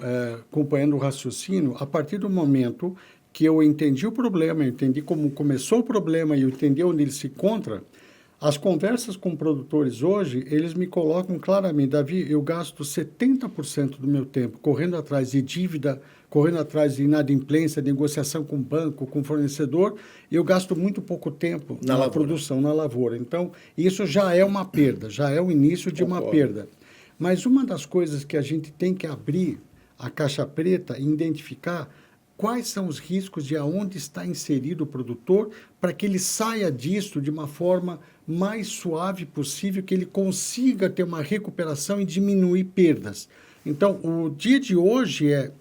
acompanhando o raciocínio, a partir do momento que eu entendi o problema, eu entendi como começou o problema e eu entendi onde ele se encontra, as conversas com produtores hoje, eles me colocam claramente, Davi, eu gasto 70% do meu tempo correndo atrás de dívida, correndo atrás de inadimplência, negociação com banco, com fornecedor, e eu gasto muito pouco tempo na produção, na lavoura. Então, isso já é uma perda, já é o início de uma perda. Mas uma das coisas que a gente tem que abrir a caixa preta e identificar quais são os riscos de aonde está inserido o produtor para que ele saia disso de uma forma mais suave possível, que ele consiga ter uma recuperação e diminuir perdas. Então, o dia de hoje é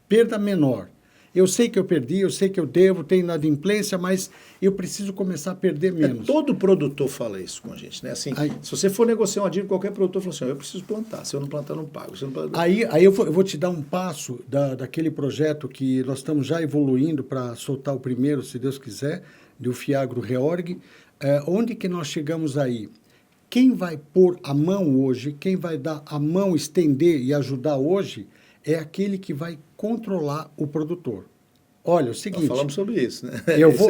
perda menor. Eu sei que eu perdi, eu sei que eu devo, tenho inadimplência, mas eu preciso começar a perder menos. Todo produtor fala isso com a gente, né? Assim, se você for negociar uma dívida, qualquer produtor fala assim, eu preciso plantar, se eu não plantar, eu não pago. Se eu não plantar... Aí eu vou te dar um passo daquele projeto que nós estamos já evoluindo para soltar o primeiro, se Deus quiser, do Fiagro Reorg. Onde que nós chegamos aí? Quem vai pôr a mão hoje, quem vai dar a mão, estender e ajudar hoje, é aquele que vai controlar o produtor. Olha, é o seguinte... Nós falamos sobre isso, né?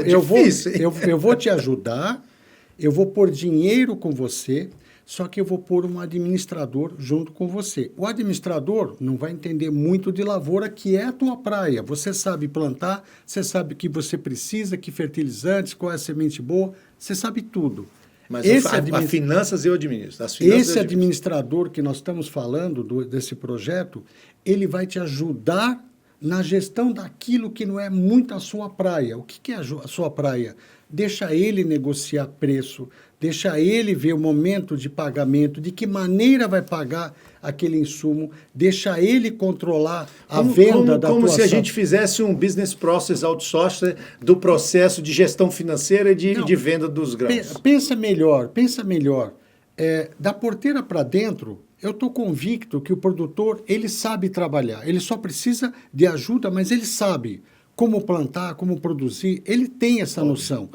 Eu vou te ajudar, eu vou pôr dinheiro com você, só que eu vou pôr um administrador junto com você. O administrador não vai entender muito de lavoura, que é a tua praia. Você sabe plantar, você sabe o que você precisa, que fertilizantes, qual é a semente boa, você sabe tudo. Mas as finanças eu administro. Esse administrador que nós estamos falando desse projeto, ele vai te ajudar na gestão daquilo que não é muito a sua praia. O que é a sua praia? Deixa ele negociar preço, deixa ele ver o momento de pagamento, de que maneira vai pagar aquele insumo, deixa ele controlar a venda da tua Como se a gente fizesse um business process outsourcing do processo de gestão financeira e de venda dos grãos. Pensa melhor. Da porteira para dentro, eu estou convicto que o produtor, ele sabe trabalhar, ele só precisa de ajuda, mas ele sabe como plantar, como produzir, ele tem essa noção.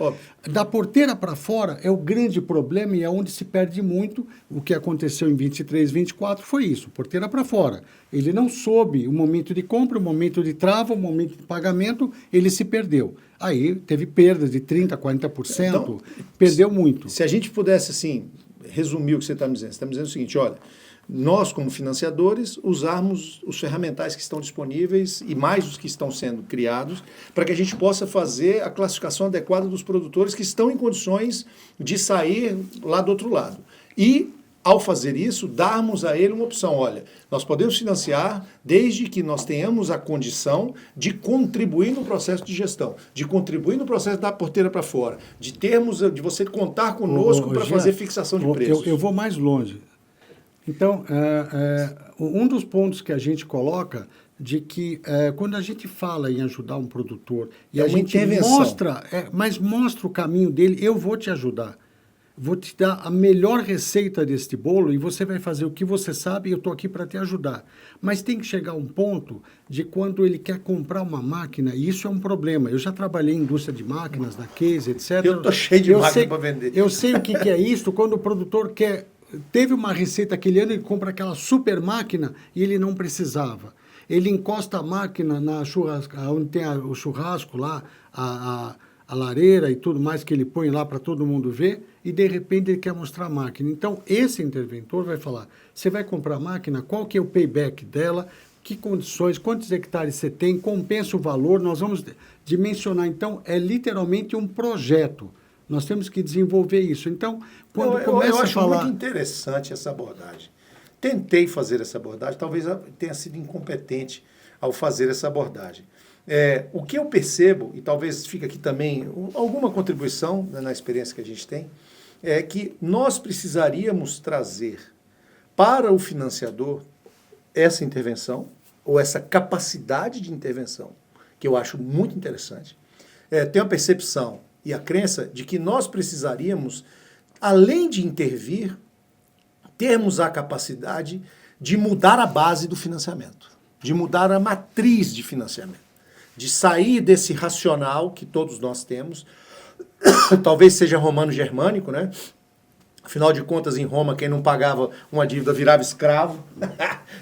Da porteira para fora é o grande problema e é onde se perde muito. O que aconteceu em 23, 24 foi isso, porteira para fora. Ele não soube o momento de compra, o momento de trava, o momento de pagamento, ele se perdeu. Aí teve perdas de 30%, 40%, então, perdeu muito. Se a gente pudesse, assim, resumir o que você está me dizendo, você está me dizendo o seguinte, olha, nós, como financiadores, usarmos os ferramentais que estão disponíveis e mais os que estão sendo criados para que a gente possa fazer a classificação adequada dos produtores que estão em condições de sair lá do outro lado. E, ao fazer isso, darmos a ele uma opção. Olha, nós podemos financiar desde que nós tenhamos a condição de contribuir no processo de gestão, de contribuir no processo da porteira para fora, de você contar conosco para fazer fixação de preços. Eu vou mais longe. Então, um dos pontos que a gente coloca de que quando a gente fala em ajudar um produtor e a gente mostra o caminho dele, eu vou te ajudar. Vou te dar a melhor receita deste bolo e você vai fazer o que você sabe e eu estou aqui para te ajudar. Mas tem que chegar um ponto de quando ele quer comprar uma máquina, e isso é um problema. Eu já trabalhei em indústria de máquinas, na Case, etc. Eu estou cheio de máquina para vender. Eu sei o que é isso, quando o produtor teve uma receita aquele ano, ele compra aquela super máquina e ele não precisava. Ele encosta a máquina na onde tem o churrasco lá, a lareira e tudo mais que ele põe lá para todo mundo ver, e de repente ele quer mostrar a máquina. Então, esse interventor vai falar, você vai comprar a máquina, qual que é o payback dela, que condições, quantos hectares você tem, compensa o valor, nós vamos dimensionar. Então, é literalmente um projeto. Nós temos que desenvolver isso. Então, quando começa a falar... Eu acho muito interessante essa abordagem. Tentei fazer essa abordagem, talvez tenha sido incompetente ao fazer essa abordagem. O que eu percebo, e talvez fique aqui também alguma contribuição, né, na experiência que a gente tem, é que nós precisaríamos trazer para o financiador essa intervenção, ou essa capacidade de intervenção, que eu acho muito interessante. Tenho a percepção e a crença de que nós precisaríamos, além de intervir, termos a capacidade de mudar a base do financiamento, de mudar a matriz de financiamento, de sair desse racional que todos nós temos, talvez seja romano-germânico, né? Afinal de contas, em Roma, quem não pagava uma dívida virava escravo.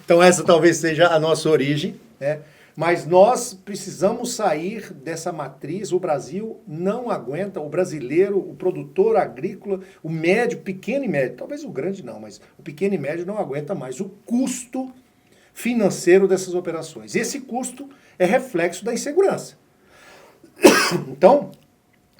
Então essa talvez seja a nossa origem, né? Mas nós precisamos sair dessa matriz. O Brasil não aguenta, o brasileiro, o produtor agrícola, o médio, pequeno e médio, talvez o grande não, mas o pequeno e médio não aguenta mais o custo financeiro dessas operações. Esse custo é reflexo da insegurança. Então,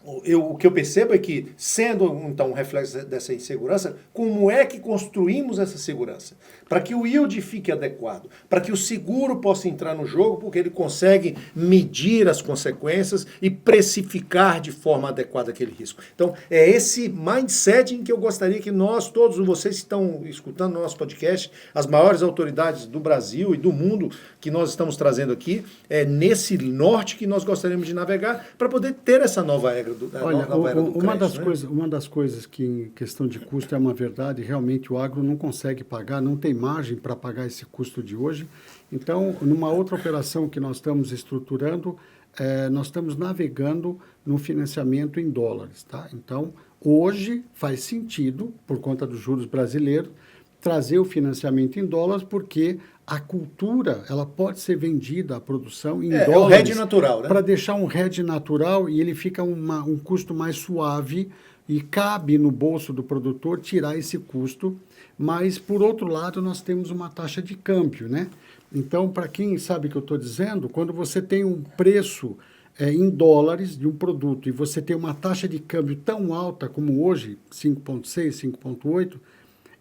o que eu percebo é que, sendo então um reflexo dessa insegurança, como é que construímos essa segurança? Para que o yield fique adequado, para que o seguro possa entrar no jogo, porque ele consegue medir as consequências e precificar de forma adequada aquele risco. Então, é esse mindset em que eu gostaria que nós, todos vocês que estão escutando o nosso podcast, as maiores autoridades do Brasil e do mundo que nós estamos trazendo aqui, é nesse norte que nós gostaríamos de navegar para poder ter essa nova regra. Olha, uma das coisas que em questão de custo é uma verdade, realmente o agro não consegue pagar, não tem margem para pagar esse custo de hoje. Então, numa outra operação que nós estamos estruturando, nós estamos navegando no financiamento em dólares, tá? Então, hoje faz sentido, por conta dos juros brasileiros, trazer o financiamento em dólares, porque a cultura, ela pode ser vendida, a produção, em dólares. É o hedge natural, né? Para deixar um hedge natural e ele fica um custo mais suave e cabe no bolso do produtor tirar esse custo. Mas, por outro lado, nós temos uma taxa de câmbio, né? Então, para quem sabe o que eu estou dizendo, quando você tem um preço em dólares de um produto e você tem uma taxa de câmbio tão alta como hoje, 5,6, 5,8,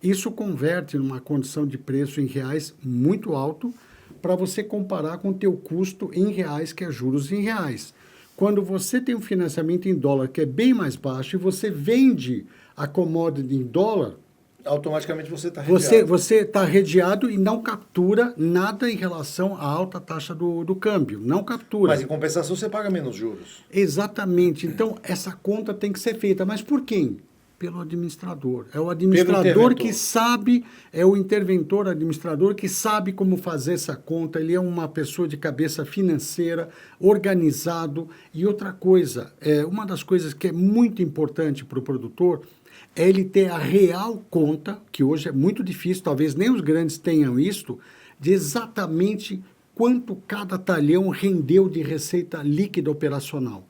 isso converte numa condição de preço em reais muito alto para você comparar com o teu custo em reais, que é juros em reais. Quando você tem um financiamento em dólar que é bem mais baixo e você vende a commodity em dólar, automaticamente você está redeado. Você está redeado e não captura nada em relação à alta taxa do câmbio. Não captura. Mas em compensação você paga menos juros. Exatamente. Então essa conta tem que ser feita. Mas por quem? Pelo administrador. É o administrador que sabe, é o interventor administrador que sabe como fazer essa conta. Ele é uma pessoa de cabeça financeira, organizado. E outra coisa, uma das coisas que é muito importante para o produtor é ele ter a real conta, que hoje é muito difícil, talvez nem os grandes tenham isto, de exatamente quanto cada talhão rendeu de receita líquida operacional.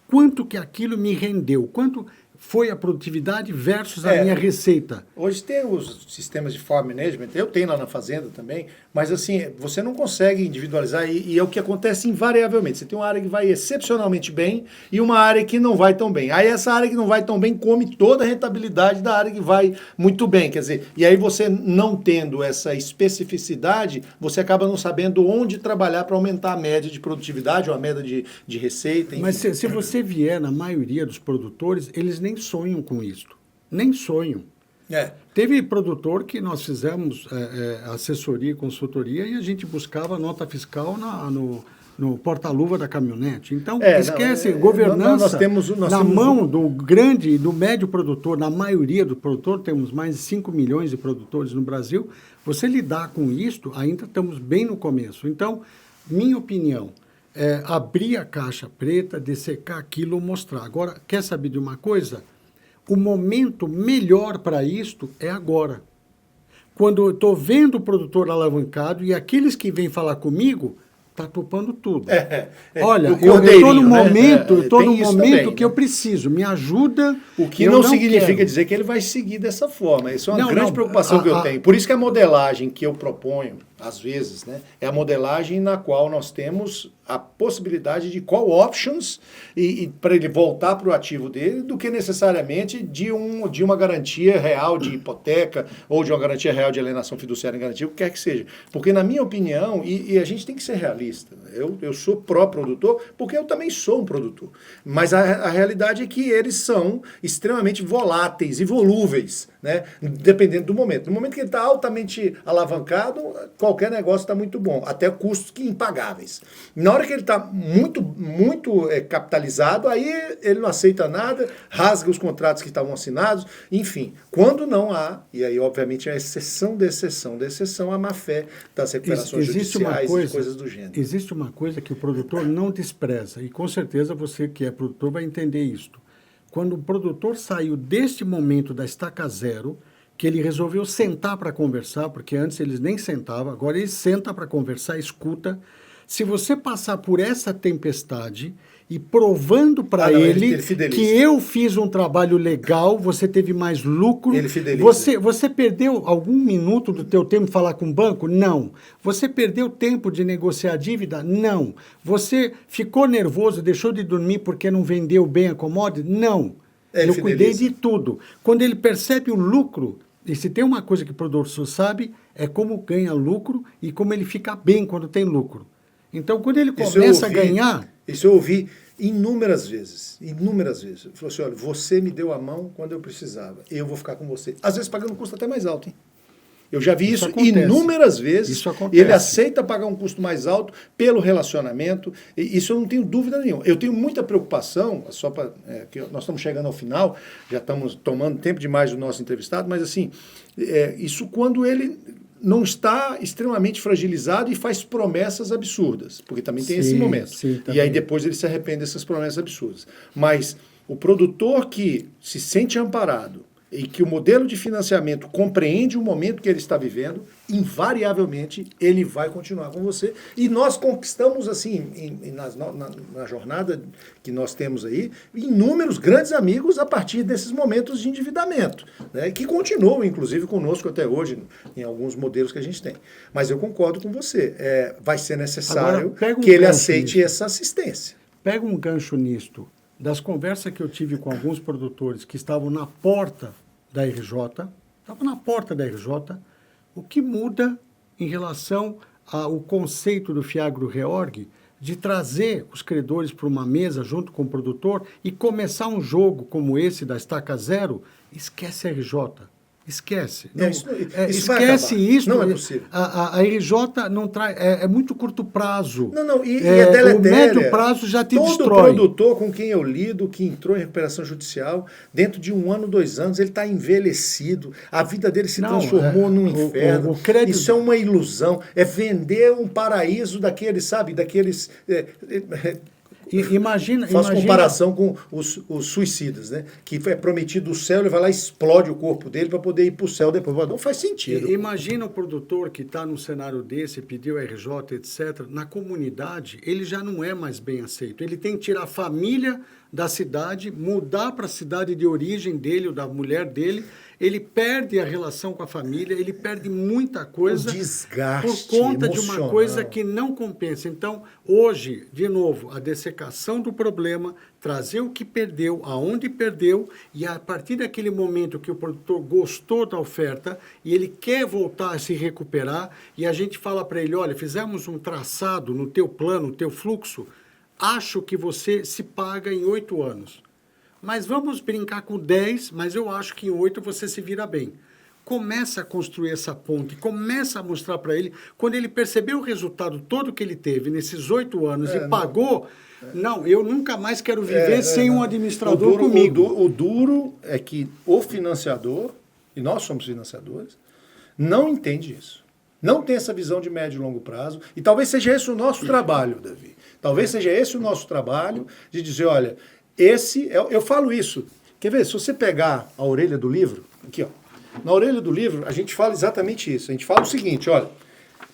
Quanto que aquilo me rendeu, quanto foi a produtividade versus a minha receita. Hoje tem os sistemas de farm management, eu tenho lá na fazenda também, mas assim, você não consegue individualizar e é o que acontece invariavelmente. Você tem uma área que vai excepcionalmente bem e uma área que não vai tão bem. Aí essa área que não vai tão bem come toda a rentabilidade da área que vai muito bem. Quer dizer, e aí você não tendo essa especificidade, você acaba não sabendo onde trabalhar para aumentar a média de produtividade ou a média de receita. Enfim. Mas se você vier na maioria dos produtores, eles nem sonham com isso. Nem sonham. Teve produtor que nós fizemos assessoria e consultoria e a gente buscava nota fiscal no porta-luva da caminhonete. Então, esquece, governança nós temos mão do grande e do médio produtor, na maioria do produtor, temos mais de 5 milhões de produtores no Brasil. Você lidar com isto, ainda estamos bem no começo. Então, minha opinião, abrir a caixa preta, dessecar aquilo, mostrar. Agora, quer saber de uma coisa? O momento melhor para isto é agora. Quando eu estou vendo o produtor alavancado e aqueles que vêm falar comigo, está topando tudo. Olha, eu estou no momento, também, que eu preciso, me ajuda. O que não significa dizer que ele vai seguir dessa forma. Isso é uma grande preocupação que eu tenho. Por isso que a modelagem que eu proponho às vezes, né, é a modelagem na qual nós temos a possibilidade de call options e para ele voltar para o ativo dele do que necessariamente de uma garantia real de hipoteca ou de uma garantia real de alienação fiduciária em garantia, o que quer que seja. Porque, na minha opinião, e a gente tem que ser realista, eu sou pró-produtor porque eu também sou um produtor, mas a realidade é que eles são extremamente voláteis e volúveis, né, dependendo do momento. No momento que ele está altamente alavancado, qualquer negócio está muito bom, até custos que impagáveis. Na hora que ele está muito capitalizado, aí ele não aceita nada, rasga os contratos que estavam assinados, enfim. Quando não há, e aí obviamente é a exceção da exceção da exceção, a má-fé das recuperações judiciais e coisas do gênero. Existe uma coisa que o produtor não despreza, e com certeza você que é produtor vai entender isto. Quando o produtor saiu deste momento da estaca zero, que ele resolveu sentar para conversar, porque antes eles nem sentavam, agora ele senta para conversar, escuta. Se você passar por essa tempestade e provando para ele que eu fiz um trabalho legal, você teve mais lucro, ele fideliza. Você perdeu algum minuto do teu tempo de falar com o banco? Não. Você perdeu tempo de negociar a dívida? Não. Você ficou nervoso, deixou de dormir porque não vendeu bem a commodity? Não. Eu cuidei de tudo. Quando ele percebe o lucro, e se tem uma coisa que o produtor sabe, é como ganha lucro e como ele fica bem quando tem lucro. Então, quando ele começa a ganhar... Isso eu ouvi inúmeras vezes. Ele falou assim, olha, você me deu a mão quando eu precisava, eu vou ficar com você. Às vezes pagando um custo até mais alto, hein? Eu já vi isso inúmeras vezes. Isso acontece. Ele aceita pagar um custo mais alto pelo relacionamento. E isso eu não tenho dúvida nenhuma. Eu tenho muita preocupação, só para que nós estamos chegando ao final, já estamos tomando tempo demais do nosso entrevistado, mas assim, isso quando ele não está extremamente fragilizado e faz promessas absurdas, porque também tem esse momento. E aí depois ele se arrepende dessas promessas absurdas. Mas o produtor que se sente amparado e que o modelo de financiamento compreende o momento que ele está vivendo, invariavelmente ele vai continuar com você. E nós conquistamos, assim, na jornada que nós temos aí, inúmeros grandes amigos a partir desses momentos de endividamento, né, que continuam, inclusive, conosco até hoje, em alguns modelos que a gente tem. Mas eu concordo com você, vai ser necessário que ele aceite essa assistência. Pega um gancho nisto. Das conversas que eu tive com alguns produtores que estavam na porta da RJ, o que muda em relação ao conceito do Fiagro Reorg de trazer os credores para uma mesa junto com o produtor e começar um jogo como esse da estaca zero, esquece a RJ. Esquece. Não, esquece isso. Não é possível. A RJ não traz. É muito curto prazo. E é deletéria. O médio prazo já te destrói. Todo produtor com quem eu lido, que entrou em recuperação judicial, dentro de 1 ano, 2 anos, ele está envelhecido. A vida dele se transformou num inferno. O crédito... Isso é uma ilusão. É vender um paraíso daqueles, sabe? Daqueles... Faço comparação com os suicidas, né? Que é prometido o céu, ele vai lá e explode o corpo dele para poder ir para o céu depois. Não faz sentido. Imagina o produtor que está num cenário desse, pediu RJ, etc. Na comunidade, ele já não é mais bem aceito. Ele tem que tirar a família da cidade, mudar para a cidade de origem dele ou da mulher dele. Ele perde a relação com a família, ele perde muita coisa por conta de uma coisa que não compensa. Então, hoje, de novo, a dessecação do problema, trazer o que perdeu, aonde perdeu, e a partir daquele momento que o produtor gostou da oferta e ele quer voltar a se recuperar, e a gente fala para ele, olha, fizemos um traçado no teu plano, no teu fluxo, acho que você se paga em 8 anos. Mas vamos brincar com 10, mas eu acho que em 8 você se vira bem. Começa a construir essa ponte, começa a mostrar para ele, quando ele percebeu o resultado todo que ele teve nesses 8 anos e pagou, eu nunca mais quero viver sem um administrador comigo. O duro é que o financiador, e nós somos financiadores, não entende isso. Não tem essa visão de médio e longo prazo, e talvez seja esse o nosso trabalho, Davi. Talvez seja esse o nosso trabalho de dizer, olha... eu falo isso. Quer ver? Se você pegar a orelha do livro, aqui, ó. Na orelha do livro, a gente fala exatamente isso. A gente fala o seguinte, olha,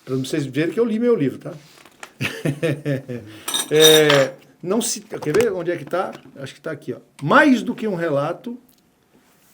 para vocês verem que eu li meu livro, tá? Quer ver onde é que está? Acho que está aqui, ó. Mais do que um relato,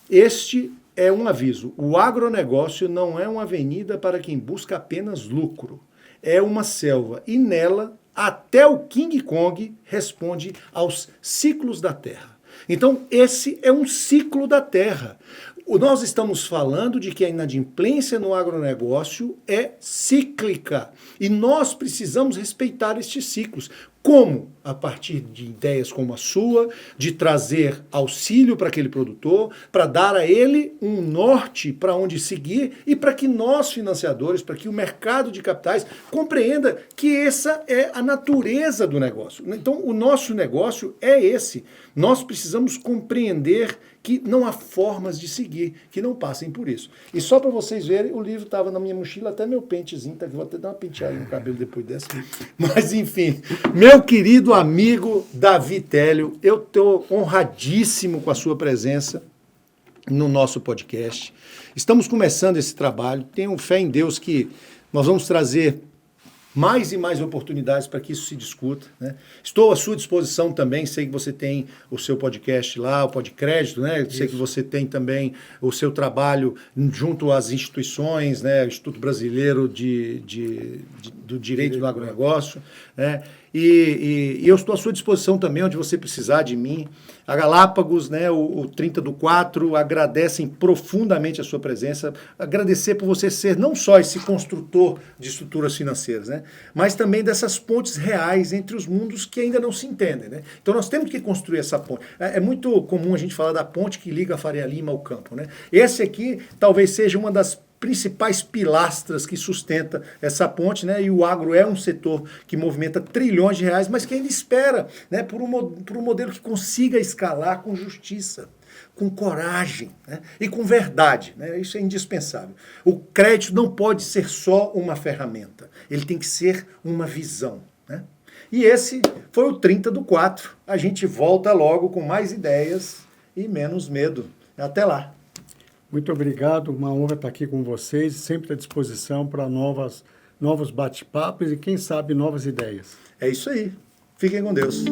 este é um aviso. O agronegócio não é uma avenida para quem busca apenas lucro. É uma selva e nela até o King Kong responde aos ciclos da Terra. Então, esse é um ciclo da Terra. Nós estamos falando de que a inadimplência no agronegócio é cíclica e nós precisamos respeitar estes ciclos. Como? A partir de ideias como a sua, de trazer auxílio para aquele produtor, para dar a ele um norte para onde seguir e para que nós, financiadores, para que o mercado de capitais compreenda que essa é a natureza do negócio. Então, o nosso negócio é esse. Nós precisamos compreender que não há formas de seguir que não passem por isso. E só para vocês verem, o livro estava na minha mochila, até meu pentezinho, tá aqui, vou até dar uma penteada no cabelo depois dessa. Mas, enfim, meu querido amigo Davi Télio, eu estou honradíssimo com a sua presença no nosso podcast. Estamos começando esse trabalho, tenho fé em Deus que nós vamos trazer mais e mais oportunidades para que isso se discuta, né? Estou à sua disposição também, sei que você tem o seu podcast lá, o Podcrédito, né? Sei que você tem também o seu trabalho junto às instituições, né? O Instituto Brasileiro do Direito do Agronegócio, né? E eu estou à sua disposição também, onde você precisar de mim. A Galápagos, né, o 30 do 4, agradecem profundamente a sua presença, agradecer por você ser não só esse construtor de estruturas financeiras, né, mas também dessas pontes reais entre os mundos que ainda não se entendem, né? Então nós temos que construir essa ponte. É muito comum a gente falar da ponte que liga a Faria Lima ao campo, né? Esse aqui talvez seja uma das principais pilastras que sustenta essa ponte, né? E o agro é um setor que movimenta trilhões de reais, mas que ainda espera, né, por um modelo que consiga escalar com justiça, com coragem, né, e com verdade, né? Isso é indispensável. O crédito não pode ser só uma ferramenta, ele tem que ser uma visão, né? E esse foi o 30 do 4. A gente volta logo com mais ideias e menos medo. Até lá. Muito obrigado, uma honra estar aqui com vocês, sempre à disposição para novos bate-papos e, quem sabe, novas ideias. É isso aí. Fiquem com Deus.